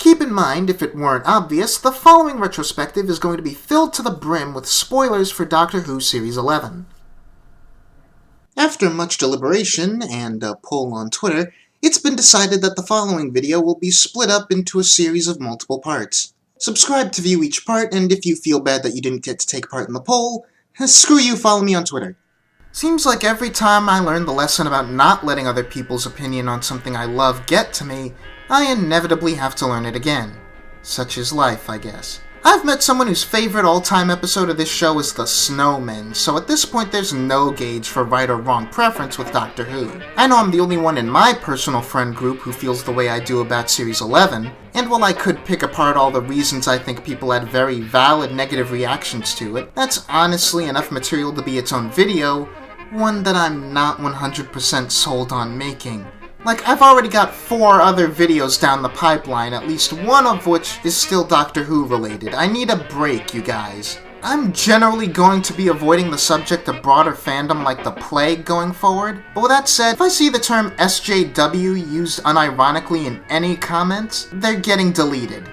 Keep in mind, if it weren't obvious, the following retrospective is going to be filled to the brim with spoilers for Doctor Who Series 11. After much deliberation and a poll on Twitter, it's been decided that the following video will be split up into a series of multiple parts. Subscribe to view each part, and if you feel bad that you didn't get to take part in the poll, screw you, follow me on Twitter. Seems like every time I learn the lesson about not letting other people's opinion on something I love get to me, I inevitably have to learn it again. Such is life, I guess. I've met someone whose favorite all-time episode of this show is The Snowmen, so at this point there's no gauge for right or wrong preference with Doctor Who. I know I'm the only one in my personal friend group who feels the way I do about Series 11, and while I could pick apart all the reasons I think people had very valid negative reactions to it, that's honestly enough material to be its own video, one that I'm not 100% sold on making. Like, I've already got 4 other videos down the pipeline, at least one of which is still Doctor Who related. I need a break, you guys. I'm generally going to be avoiding the subject of broader fandom like the plague going forward, but with that said, if I see the term SJW used unironically in any comments, they're getting deleted.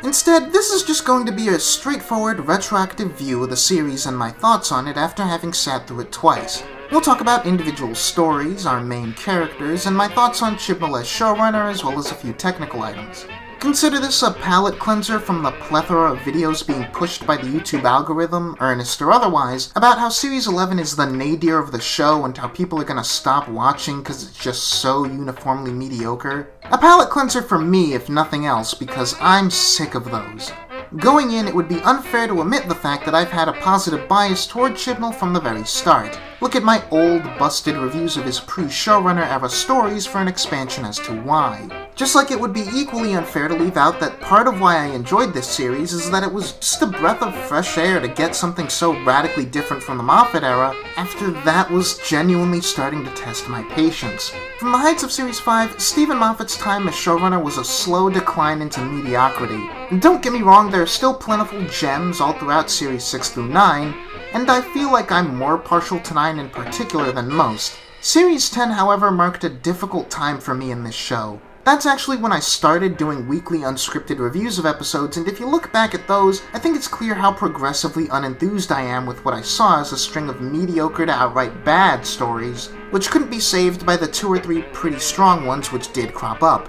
Instead, this is just going to be a straightforward, retroactive view of the series and my thoughts on it after having sat through it twice. We'll talk about individual stories, our main characters, and my thoughts on Chibnall as showrunner, as well as a few technical items. Consider this a palate cleanser from the plethora of videos being pushed by the YouTube algorithm, earnest or otherwise, about how Series 11 is the nadir of the show and how people are gonna stop watching because it's just so uniformly mediocre. A palate cleanser for me, if nothing else, because I'm sick of those. Going in, it would be unfair to omit the fact that I've had a positive bias toward Chibnall from the very start. Look at my old, busted reviews of his pre-showrunner era stories for an expansion as to why. Just like it would be equally unfair to leave out that part of why I enjoyed this series is that it was just a breath of fresh air to get something so radically different from the Moffat era after that was genuinely starting to test my patience. From the heights of Series 5, Stephen Moffat's time as showrunner was a slow decline into mediocrity. And don't get me wrong, there are still plentiful gems all throughout Series 6 through 9, and I feel like I'm more partial to 9 in particular than most. Series 10, however, marked a difficult time for me in this show. That's actually when I started doing weekly unscripted reviews of episodes, and if you look back at those, I think it's clear how progressively unenthused I am with what I saw as a string of mediocre to outright bad stories, which couldn't be saved by the 2 or 3 pretty strong ones which did crop up.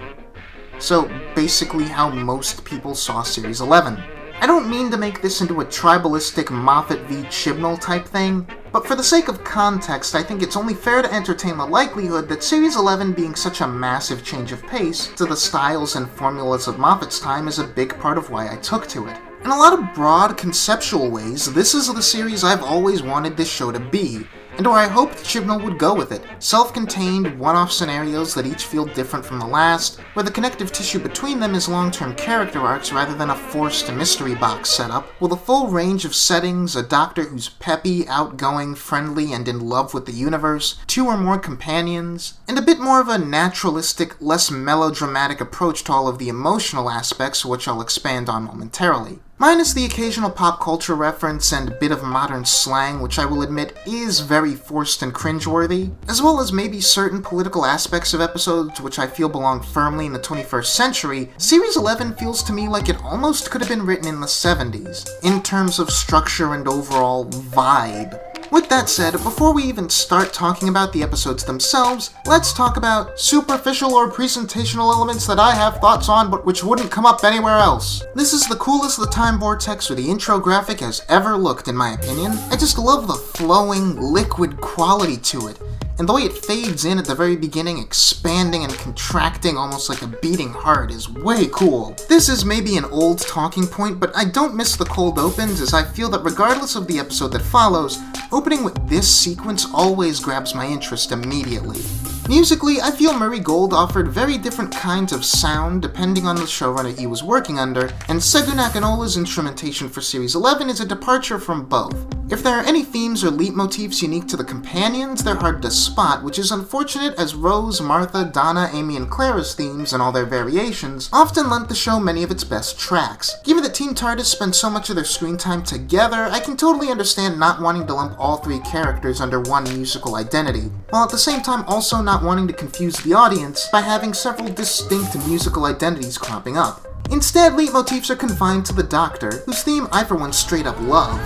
So, basically how most people saw Series 11. I don't mean to make this into a tribalistic Moffat v. Chibnall type thing, but for the sake of context, I think it's only fair to entertain the likelihood that Series 11 being such a massive change of pace to the styles and formulas of Moffat's time is a big part of why I took to it. In a lot of broad, conceptual ways, this is the series I've always wanted this show to be, and where I hoped Chibnall would go with it. Self-contained, one-off scenarios that each feel different from the last, where the connective tissue between them is long-term character arcs rather than a forced mystery box setup, with a full range of settings, a doctor who's peppy, outgoing, friendly, and in love with the universe, 2 or more companions, and a bit more of a naturalistic, less melodramatic approach to all of the emotional aspects, which I'll expand on momentarily. Minus the occasional pop culture reference and a bit of modern slang, which I will admit is very forced and cringeworthy, as well as maybe certain political aspects of episodes which I feel belong firmly in the 21st century, Series 11 feels to me like it almost could have been written in the 70s, in terms of structure and overall vibe. With that said, before we even start talking about the episodes themselves, let's talk about superficial or presentational elements that I have thoughts on but which wouldn't come up anywhere else. This is the coolest the time vortex or the intro graphic has ever looked, in my opinion. I just love the flowing, liquid quality to it, and the way it fades in at the very beginning, expanding and contracting almost like a beating heart, is way cool. This is maybe an old talking point, but I don't miss the cold opens, as I feel that regardless of the episode that follows, opening with this sequence always grabs my interest immediately. Musically, I feel Murray Gold offered very different kinds of sound depending on the showrunner he was working under, and Segu Nakanola's instrumentation for Series 11 is a departure from both. If there are any themes or leitmotifs unique to the companions, they're hard to spot, which is unfortunate as Rose, Martha, Donna, Amy, and Clara's themes, and all their variations, often lent the show many of its best tracks. Given that Team TARDIS spend so much of their screen time together, I can totally understand not wanting to lump all 3 characters under one musical identity, while at the same time also not not wanting to confuse the audience by having several distinct musical identities cropping up. Instead, leitmotifs are confined to the Doctor, whose theme I for one straight up love.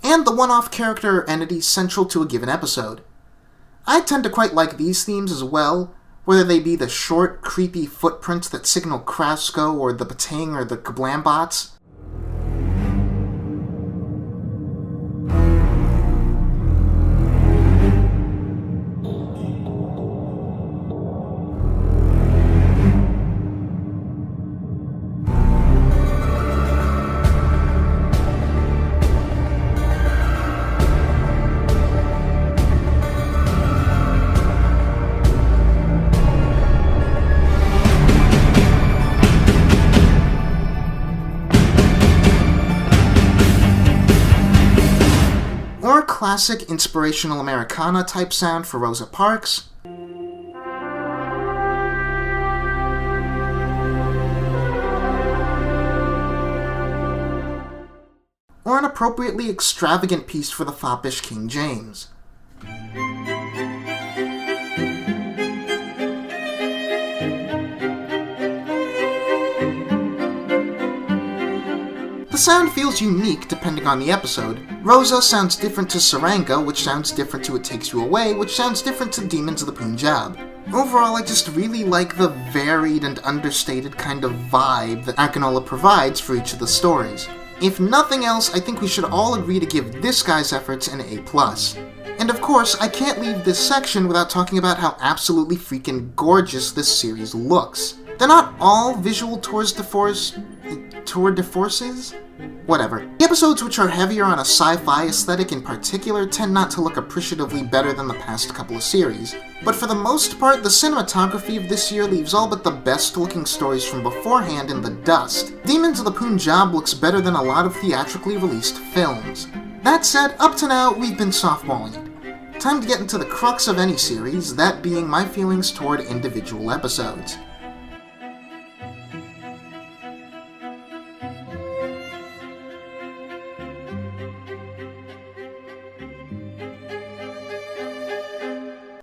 And the one-off character or entity central to a given episode. I tend to quite like these themes as well, whether they be the short, creepy footprints that signal Krasko or the Patang or the Kablambots. Or classic inspirational Americana type sound for Rosa Parks. Or an appropriately extravagant piece for the foppish King James. The sound feels unique depending on the episode. Rosa sounds different to Saranga, which sounds different to It Takes You Away, which sounds different to Demons of the Punjab. Overall, I just really like the varied and understated kind of vibe that Akinola provides for each of the stories. If nothing else, I think we should all agree to give this guy's efforts an A+. And of course, I can't leave this section without talking about how absolutely freaking gorgeous this series looks. They're not all visual tour de forces? Whatever. The episodes which are heavier on a sci-fi aesthetic in particular tend not to look appreciatively better than the past couple of series. But for the most part, the cinematography of this year leaves all but the best-looking stories from beforehand in the dust. Demons of the Punjab looks better than a lot of theatrically released films. That said, up to now, we've been softballing it. Time to get into the crux of any series, that being my feelings toward individual episodes.